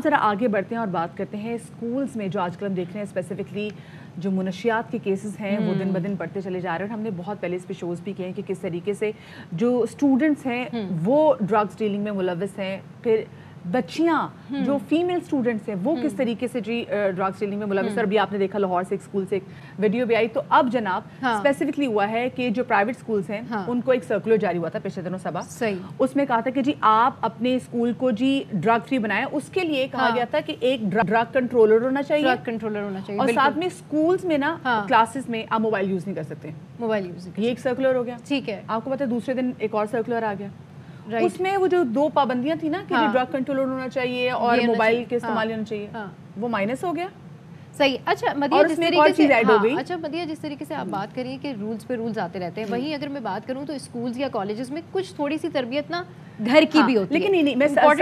ذرا آگے بڑھتے ہیں اور بات کرتے ہیں اسکولز میں جو آج کل ہم دیکھ رہے ہیں اسپیسیفکلی جو منشیات کے کیسز ہیں وہ دن بدن بڑھتے چلے جا رہے ہیں. اور ہم نے بہت پہلے اس پہ شوز بھی کیے ہیں کہ کس طریقے سے جو اسٹوڈنٹس ہیں وہ ڈرگس ڈیلنگ میں ملوث ہیں. پھر بچیاں جو فیمیل اسٹوڈنٹس ہیں وہ کس طریقے سے ڈرگس ڈیلنگ میں ملوث. اور ابھی آپ نے دیکھا لاہور سے ایک اسکول سے ایک ویڈیو بھی آئی. تو اب جناب اسپیسیفکلی ہوا ہے کہ جو پرائیویٹ اسکولس ہیں ان کو ایک سرکولر جاری ہوا تھا پچھلے دنوں صبح. اس میں کہا تھا کہ جی آپ اپنے اسکول کو جی ڈرگ فری بنائیں. اس کے لیے کہا گیا تھا کہ ایک ڈرگ کنٹرولر ہونا چاہیے اور ساتھ میں اسکولس میں نا کلاسز میں آپ موبائل یوز نہیں کر سکتے. موبائل یوز یہ ایک سرکولر ہو گیا. ٹھیک ہے. آپ کو پتا ہے دوسرے دن ایک اور سرکولر آ گیا. اس میں وہ جو 2 پابندیاں تھیں نا کہ ڈرگ کنٹرولر ہونا چاہیے اور موبائل کے استعمال ہونا چاہیے, وہ مائنس ہو گیا. صحیح. اچھا مدیہ جس طریقے سے آپ بات کریے کہ رولز پہ رولز آتے رہتے ہیں, وہیں اگر میں بات کروں تو اسکولز یا کالجز میں کچھ تھوڑی سی تربیت نا گھر کی بھی ہوتی ہے. لیکن نہیں, میں ذرا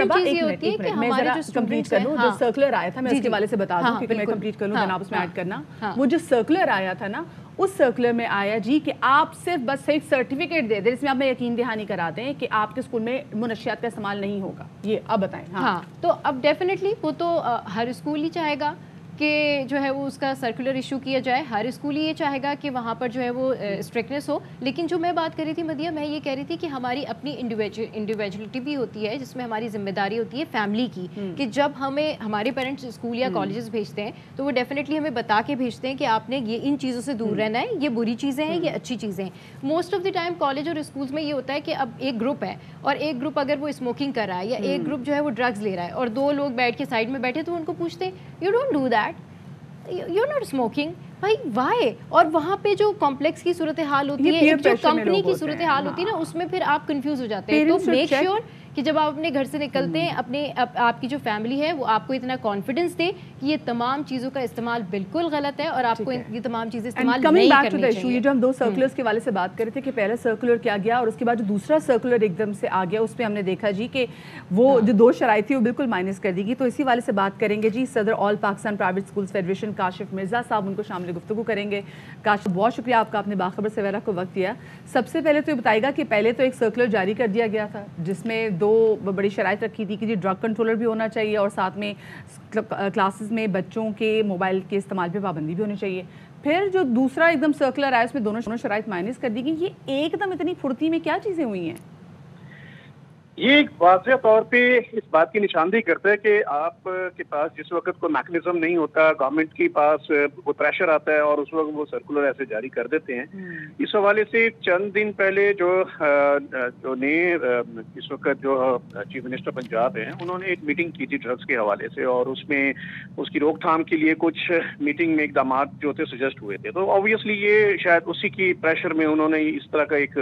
کمپلیٹ کر لوں. جو سرکولر آیا تھا میں اس کے حوالے سے بتا دوں کیونکہ میں کمپلیٹ کر لوں جناب اس میں ایڈ کرنا. وہ جو سرکولر آیا تھا نا اس سرکولر میں آیا جی کہ آپ صرف بس ایک سرٹیفکیٹ دے دیں جس میں آپ یقین دہانی کرا دیں کہ آپ کے اسکول میں منشیات کا استعمال نہیں ہوگا. یہ اب بتائیں. ہاں تو اب ڈیفینیٹلی وہ تو ہر اسکول ہی چاہے گا کہ جو ہے وہ اس کا سرکولر ایشو کیا جائے. ہر اسکول ہی یہ چاہے گا کہ وہاں پر جو ہے وہ اسٹرکٹنس ہو. لیکن جو میں بات کر رہی تھی مدیہ, میں یہ کہہ رہی تھی کہ ہماری اپنی انڈیویجولیٹی بھی ہوتی ہے جس میں ہماری ذمہ داری ہوتی ہے فیملی کی, کہ جب ہمیں ہمارے پیرنٹس اسکول یا کالجز بھیجتے ہیں تو وہ ڈیفینیٹلی ہمیں بتا کے بھیجتے ہیں کہ آپ نے یہ ان چیزوں سے دور رہنا ہے, یہ بری چیزیں ہیں, یہ اچھی چیزیں ہیں. Most of the time college اور اسکولس میں یہ ہوتا ہے کہ اب ایک گروپ ہے اور ایک گروپ اگر وہ اسموکنگ کر رہا ہے یا ایک گروپ جو ہے وہ ڈرگز لے رہا ہے اور 2 لوگ بیٹھ کے سائڈ میں بیٹھے تو ان کو پوچھتے ہیں you don't do that, you're not smoking, بھائی why. اور وہاں پہ جو کمپلیکس کی صورتحال ہوتی ہے, جو کمپنی کی صورتحال ہوتی ہے نا, اس میں پھر آپ کنفیوز ہو جاتے ہیں. تو میک شیور کہ جب آپ اپنے گھر سے نکلتے ہیں اپنے آپ کی جو فیملی ہے وہ آپ کو اتنا کانفیڈنس دے کہ یہ تمام چیزوں کا استعمال بالکل غلط ہے اور آپ کو یہ تمام چیزیں استعمال نہیں کرنی چاہیے. یہ جو ہم 2 سرکولرز کے حوالے سے بات کر رہے تھے کہ پہلا سرکولر کیا گیا اور اس کے بعد جو دوسرا سرکولر ایک دم سے آ گیا اس پہ ہم نے دیکھا جی کہ وہ جو 2 شرائط تھی وہ بالکل مائنس کر دی گئی. تو اسی والے سے بات کریں گے جی صدر all Pakistan private schools federation Kashif Mirza صاحب, ان کو شامل گفتگو کریں گے. کاشف بہت شکریہ آپ کا, آپ نے باخبر سویرا کو وقت دیا. سب سے پہلے تو یہ بتائے گا کہ پہلے تو ایک سرکولر جاری کر دیا گیا تھا جس میں 2 بڑی شرائط رکھی تھی کہ جی ڈرگ کنٹرولر بھی ہونا چاہیے اور ساتھ میں کلاسز میں بچوں کے موبائل کے استعمال پہ پابندی بھی ہونی چاہیے. پھر جو دوسرا ایک دم سرکولر آیا اس میں دونوں شرائط مائنس کر دی گئی. یہ ایک دم اتنی پھرتی میں کیا چیزیں ہوئی ہیں؟ یہ ایک واضح طور پہ اس بات کی نشاندہی کرتا ہے کہ آپ کے پاس جس وقت کوئی میکنزم نہیں ہوتا, گورنمنٹ کے پاس وہ پریشر آتا ہے اور اس وقت وہ سرکولر ایسے جاری کر دیتے ہیں. اس حوالے سے چند دن پہلے جو نئے اس وقت جو چیف منسٹر پنجاب ہیں انہوں نے ایک میٹنگ کی تھی ڈرگس کے حوالے سے اور اس میں اس کی روک تھام کے لیے کچھ میٹنگ میں اقدامات جو تھے سجیسٹ ہوئے تھے. تو آبویسلی یہ شاید اسی کی پریشر میں انہوں نے اس طرح کا ایک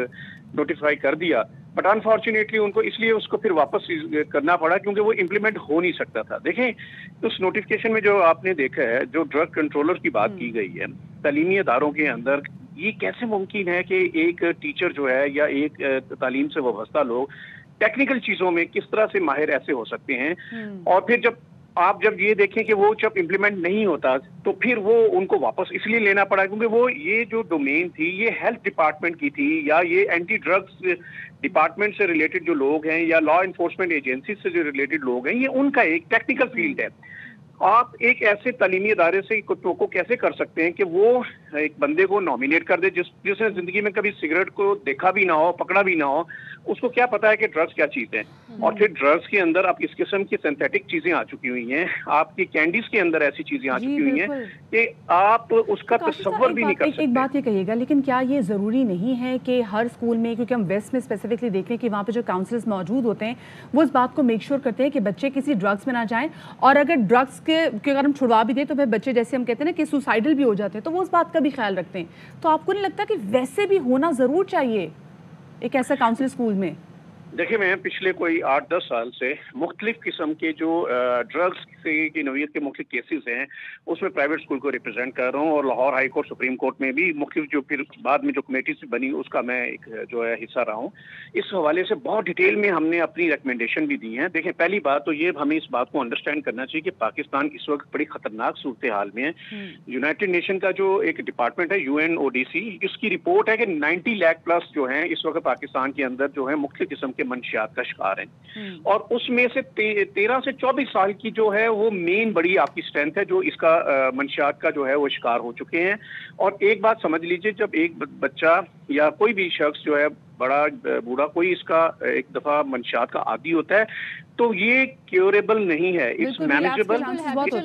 نوٹیفائی کر دیا, بٹ انفارچونیٹلی ان کو اس لیے اس کو پھر واپس کرنا پڑا کیونکہ وہ امپلیمنٹ ہو نہیں سکتا تھا. دیکھیں اس نوٹیفکیشن میں جو آپ نے دیکھا ہے, جو ڈرگ کنٹرولر کی بات کی گئی ہے تعلیمی اداروں کے اندر, یہ کیسے ممکن ہے کہ ایک ٹیچر جو ہے یا ایک تعلیم سے وابستہ لوگ ٹیکنیکل چیزوں میں کس طرح سے ماہر ایسے ہو سکتے ہیں, اور پھر جب یہ دیکھیں کہ وہ جب امپلیمنٹ نہیں ہوتا تو پھر وہ ان کو واپس اس لیے لینا پڑا کیونکہ وہ یہ جو ڈومین تھی یہ ہیلتھ ڈپارٹمنٹ کی تھی یا یہ اینٹی ڈرگس ڈپارٹمنٹ سے ریلیٹڈ جو لوگ ہیں یا لا انفورسمنٹ ایجنسی سے جو ریلیٹڈ لوگ ہیں, یہ ان کا ایک ٹیکنیکل فیلڈ ہے. آپ ایک ایسے تعلیمی ادارے سے توقع کیسے کر سکتے ہیں کہ وہ ایک بندے کو نامینیٹ کر دے جس نے زندگی میں کبھی سگریٹ کو دیکھا بھی نہ ہو, پکڑا بھی نہ ہو, اس کو کیا پتا ہے کہ ڈرگس کیا چیز ہے. اور پھر ڈرگس کے اندر اب اس قسم کی سنتھیٹک چیزیں آ چکی ہوئی ہیں, آپ کی کینڈیز کے اندر ایسی چیزیں آ چکی ہوئی ہیں کہ آپ اس کا تصور بھی نہیں کر سکتے. ایک بات یہ کہیے گا, لیکن کیا یہ ضروری نہیں ہے کہ ہر اسکول میں, کیونکہ ہم ویسٹ میں اسپیسیفکلی دیکھ لیں کہ وہاں پہ جو کاؤنسلرز موجود ہوتے ہیں وہ اس بات کو میک شیور کرتے ہیں کہ بچے کسی ڈرگس میں نہ جائیں, اور اگر ڈرگس کے اگر ہم چھڑوا بھی دیں تو پھر بچے جیسے ہم کہتے ہیں نا کہ سوسائڈل بھی ہو جاتے ہیں, تو وہ اس بات کا بھی خیال رکھتے ہیں. تو آپ کو نہیں لگتا کہ ویسے بھی ہونا ضرور چاہیے ایک ایسا کاؤنسل اسکول میں؟ دیکھیں میں پچھلے کوئی 8-10 سال سے مختلف قسم کے جو ڈرگس کی نوعیت کے مختلف کیسز ہیں اس میں پرائیویٹ اسکول کو ریپرزینٹ کر رہا ہوں, اور Lahore high court supreme court میں بھی مختلف جو پھر بعد میں جو کمیٹیز بنی اس کا میں ایک جو ہے حصہ رہا ہوں. اس حوالے سے بہت ڈیٹیل میں ہم نے اپنی ریکمنڈیشن بھی دی ہیں. دیکھیں پہلی بات تو یہ ہمیں اس بات کو انڈرسٹینڈ کرنا چاہیے کہ پاکستان اس وقت بڑی خطرناک صورتحال میں ہے. یونائٹڈ نیشن کا جو ایک ڈپارٹمنٹ ہے UNODC, اس کی رپورٹ ہے کہ 90 لاکھ پلس جو ہیں اس وقت پاکستان کے اندر جو ہے مختلف قسم کے منشیات کا شکار ہیں، اور اس میں سے 13 سے 24 سال کی جو ہے وہ مین بڑی آپ کی اسٹرینتھ ہے جو اس کا منشیات کا جو ہے وہ شکار ہو چکے ہیں۔ اور ایک بات سمجھ لیجئے، جب ایک بچہ یا کوئی بھی شخص جو ہے بڑا بوڑھا کوئی اس کا ایک دفعہ منشیات کا عادی ہوتا ہے تو یہ کیوریبل نہیں ہے، اٹس مینیجیبل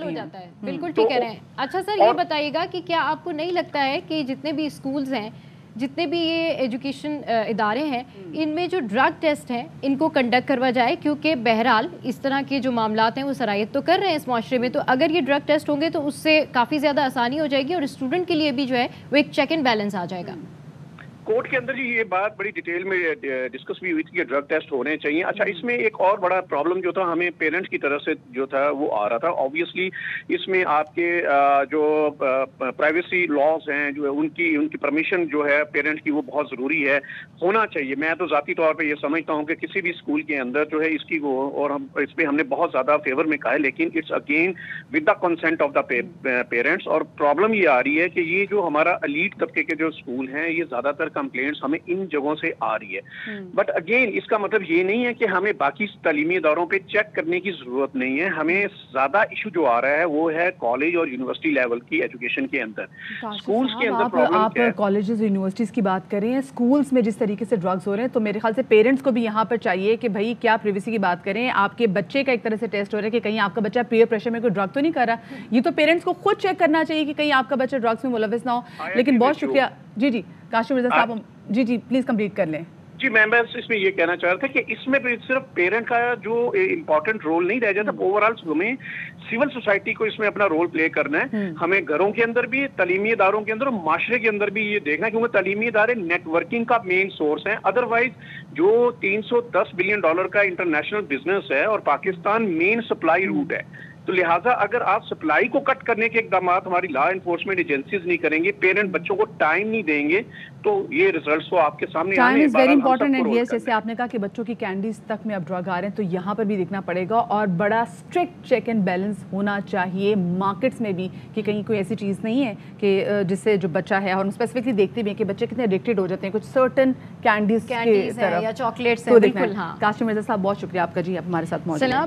ہو جاتا ہے۔ بالکل ٹھیک کہہ رہے ہیں۔ اچھا سر، یہ بتائیے گا کہ کیا آپ کو نہیں لگتا ہے کہ جتنے بھی اسکولز ہیں، جتنے بھی یہ ایجوکیشن ادارے ہیں، ان میں جو ڈرگ ٹیسٹ ہیں ان کو کنڈکٹ کروا جائے، کیونکہ بہرحال اس طرح کے جو معاملات ہیں وہ سرایت تو کر رہے ہیں اس معاشرے میں، تو اگر یہ ڈرگ ٹیسٹ ہوں گے تو اس سے کافی زیادہ آسانی ہو جائے گی اور اسٹوڈنٹ کے لیے بھی جو ہے وہ ایک چیک اینڈ بیلنس آ جائے گا۔ کورٹ کے اندر جی یہ بات بڑی ڈیٹیل میں ڈسکس بھی ہوئی تھی کہ ڈرگ ٹیسٹ ہونے چاہیے۔ اچھا، اس میں ایک اور بڑا پرابلم جو تھا ہمیں پیرنٹس کی طرف سے جو تھا وہ آ رہا تھا، آبویسلی اس میں آپ کے جو پرائیویسی لاز ہیں جو ان کی پرمیشن جو ہے پیرنٹ کی وہ بہت ضروری ہے، ہونا چاہیے۔ میں تو ذاتی طور پہ یہ سمجھتا ہوں کہ کسی بھی اسکول کے اندر جو ہے اس کی وہ، اور ہم اس پہ ہم نے بہت زیادہ فیور میں کہا ہے، لیکن it's again with the consent of the parents. اور پرابلم یہ آ رہی ہے کہ یہ جو ہمارا ایلیٹ طبقے کے جو اسکول ہیں یہ زیادہ تر کمپلینٹس ہمیں ان جگہوں سے آ رہی ہے، بٹ اگین اس کا مطلب یہ نہیں ہے کہ ہمیں باقی تعلیمی اداروں پہ چیک کرنے کی ضرورت نہیں ہے۔ ہمیں زیادہ ایشو جو آ رہا ہے وہ ہے کالج اور یونیورسٹی لیول کی ایجوکیشن کے اندر۔ اسکولز کے اندر پرابلم کیا ہے؟ آپ کالجز یونیورسٹیز کی بات کر رہے ہیں، اسکولز میں جس طریقے سے ڈرگز ہو رہے ہیں تو میرے خیال سے پیرنٹس کو بھی یہاں پر چاہیے کہ بھائی کیا پریویسی کی بات کریں، آپ کے بچے کا ایک طرح سے ٹیسٹ ہو رہا ہے کہ کہیں آپ کا بچہ پیئر پریشر میں کوئی ڈرگ تو نہیں کر رہا، یہ تو پیرنٹس کو خود چیک کرنا چاہیے کہ کہیں آپ کا بچہ ڈرگس میں ملوث نہ ہو۔ لیکن بہت شکریہ۔ جی کاشف مرزا صاحب، جی پلیز کمپلیٹ کر لیں۔ جی میں بس اس میں یہ کہنا چاہ رہا تھا کہ اس میں صرف پیرنٹ کا جو امپورٹنٹ رول نہیں رہ جاتا، اوور آل ہمیں سول سوسائٹی کو اس میں اپنا رول پلے کرنا ہے۔ ہمیں گھروں کے اندر بھی، تعلیمی اداروں کے اندر اور معاشرے کے اندر بھی یہ دیکھنا ہے، کیونکہ تعلیمی ادارے نیٹ ورکنگ کا مین سورس ہیں۔ ادروائز جو $310 بلین کا انٹرنیشنل بزنس ہے اور پاکستان مین سپلائی روٹ ہے، تو لہٰذا اگر آپ سپلائی کو کٹ کرنے کے اقدامات ہماری لا انفورسمنٹ ایجنسیز نہیں کریں گے، پیرنٹ بچوں کو ٹائم نہیں دیں گے، تو یہ ریزلٹس تو آپ کے سامنے time is very important. And yes, جیسے آپ نے کہا کہ بچوں کی کینڈیز تک میں اب ڈرگ آ رہے ہیں تو یہاں پر بھی دیکھنا پڑے گا اور بڑا اسٹرکٹ چیک اینڈ بیلنس ہونا چاہیے مارکیٹس میں بھی، کہ کہیں کوئی ایسی چیز نہیں ہے کہ جس سے جو بچہ ہے، اور ہم اسپیسیفکلی دیکھتے بھی ہیں کہ بچے کتنے ایڈکٹڈ ہو جاتے ہیں کچھ سرٹن کینڈیز کی طرف یا چاکلیٹس۔ کاشف مرزا صاحب بہت شکریہ آپ کا، جی آپ ہمارے ساتھ موجود ہیں۔